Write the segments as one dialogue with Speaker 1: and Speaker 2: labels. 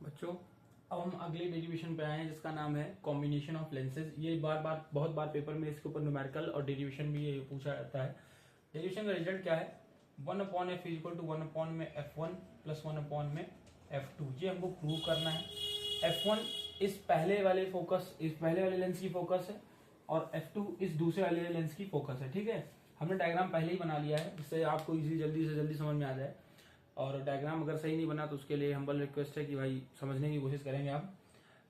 Speaker 1: बच्चों, अब हम अगले डेरिवेशन पे आए हैं जिसका नाम है कॉम्बिनेशन ऑफ लेंसेज। ये बहुत बार पेपर में इसके ऊपर न्यूमेरिकल और डेरिवेशन भी ये पूछा जाता है। डेरिवेशन का रिजल्ट क्या है? 1/f इक्वल टू 1 में f1 प्लस 1 में f2। ये हमको प्रूव करना है। f1 इस पहले वाले लेंस की फोकस है और f2 इस दूसरे वाले लेंस की फोकस है। ठीक है, हमने डायग्राम पहले ही बना लिया है जिससे आपको जल्दी से जल्दी समझ में आ जाए। और डायग्राम अगर सही नहीं बना तो उसके लिए हम्बल रिक्वेस्ट है कि भाई समझने की कोशिश करेंगे आप।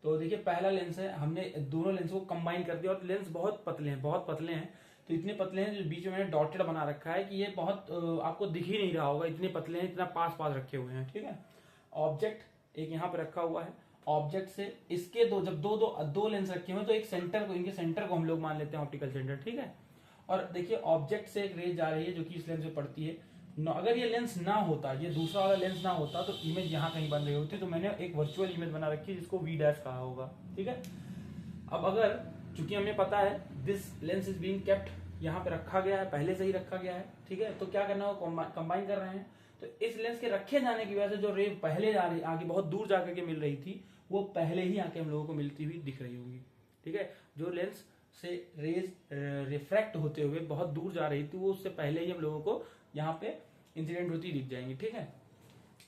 Speaker 1: तो देखिए, पहला लेंस है, हमने दोनों लेंस को कंबाइन कर दिया और लेंस बहुत पतले हैं। तो इतने पतले हैं, जो बीच में मैंने डॉटेड बना रखा है कि ये बहुत आपको दिख ही नहीं रहा होगा, इतने पतले हैं, इतना पास रखे हुए हैं। ठीक है, ऑब्जेक्ट एक यहाँ पे रखा हुआ है। ऑब्जेक्ट से इसके जब दो लेंस रखे हुए हैं तो इनके सेंटर को हम लोग मान लेते हैं ऑप्टिकल सेंटर। ठीक है, और देखिए ऑब्जेक्ट से एक रेज जा रही है जो कि इस लेंस में पड़ती है। अगर ये लेंस ना होता, ये दूसरा वाला लेंस ना होता तो इमेज यहाँ कहीं बन रही होती। तो मैंने एक वर्चुअल इमेज बना रखी है जिसको V' कहा होगा। ठीक है, अब अगर चूंकि हमें पता है this lens is being kept, यहाँ पे रखा गया है, पहले से ही रखा गया है। ठीक है, तो क्या करना होगा, कंबाइन कर रहे हैं। तो इस लेंस के रखे जाने की वजह से जो रे पहले आगे बहुत दूर जाकर के मिल रही थी वो पहले ही आके हम लोगों को मिलती हुई दिख रही होगी। ठीक है, जो लेंस से रेज रिफ्रैक्ट होते हुए बहुत दूर जा रही थी वो उससे पहले ही हम लोगों को यहाँ पे इंसिडेंट होती दिख जाएंगी। ठीक है,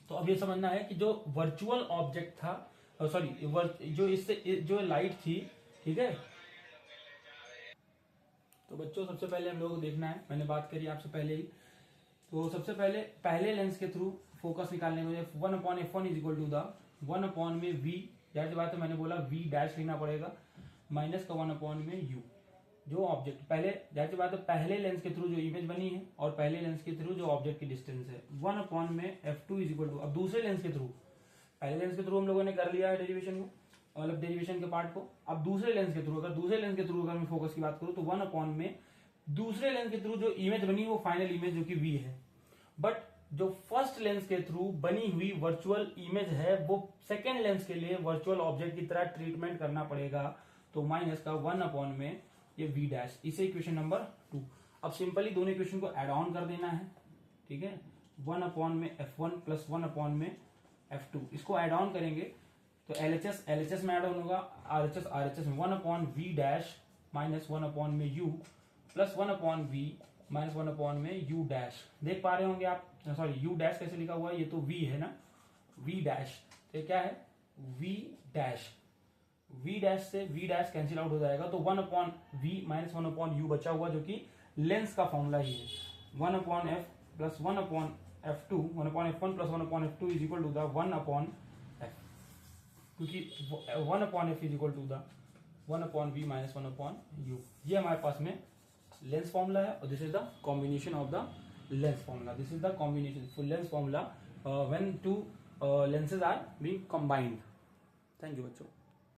Speaker 1: तो अब ये समझना है कि जो वर्चुअल ऑब्जेक्ट था, जो लाइट थी। ठीक है, तो बच्चों सबसे पहले हम लोगों को देखना है, मैंने बात करी आपसे पहले ही। तो सबसे पहले लेंस के थ्रू फोकस निकालने में 1/f1 is equal to the 1 में v, जाहिर बात है मैंने बोला V' लिखना पड़ेगा, माइनस का 1 में u। जो ऑब्जेक्ट जाहिर बात है पहले लेंस के थ्रू जो इमेज बनी है और पहले लेंस के थ्रू जो ऑब्जेक्ट की डिस्टेंस है 1 में f2 इज इक्वल टू, अब दूसरे लेंस के थ्रू, पहले लेंस के थ्रू हम लोगों ने कर लिया है डेरिवेशन को, मतलब डेरिवेशन के पार्ट को। अब दूसरे लेंस के थ्रू अगर मैं फोकस की बात करूं तो 1 में दूसरे लेंस के थ्रू जो इमेज बनी वो फाइनल इमेज जो कि v है। बट जो फर्स्ट लेंस के थ्रू बनी हुई वर्चुअल इमेज है वो सेकेंड लेंस के लिए वर्चुअल ऑब्जेक्ट की तरह ट्रीटमेंट करना पड़ेगा। तो माइनस का 1 में ये V', इसे इक्वेशन नंबर 2। अब सिंपली दोनों इक्वेशन को एड ऑन कर देना है। ठीक है, 1 में f1 प्लस 1 में f2, इसको एड ऑन करेंगे तो LHS में एड ऑन होगा, RHS में 1/V' माइनस 1 में u प्लस 1/V माइनस 1 में u'। देख पा रहे होंगे आप, सॉरी u' कैसे लिखा हुआ है, ये तो v है ना, V', तो ये क्या है V' से V' कैंसिल आउट हो जाएगा तो 1/V माइनस 1/u बचा हुआ जो कि लेंस का फॉर्मूला ही है। 1/f plus 1/f2, 1/f1 plus 1/f2 is equal to the 1/f, क्योंकि 1/f is equal to the 1/v minus 1/u। ये हमारे पास में लेंस फॉर्मूला है और this is the combination of the lens formula. This is the combination full lens formula when two lenses are being combined। Thank you बच्चों।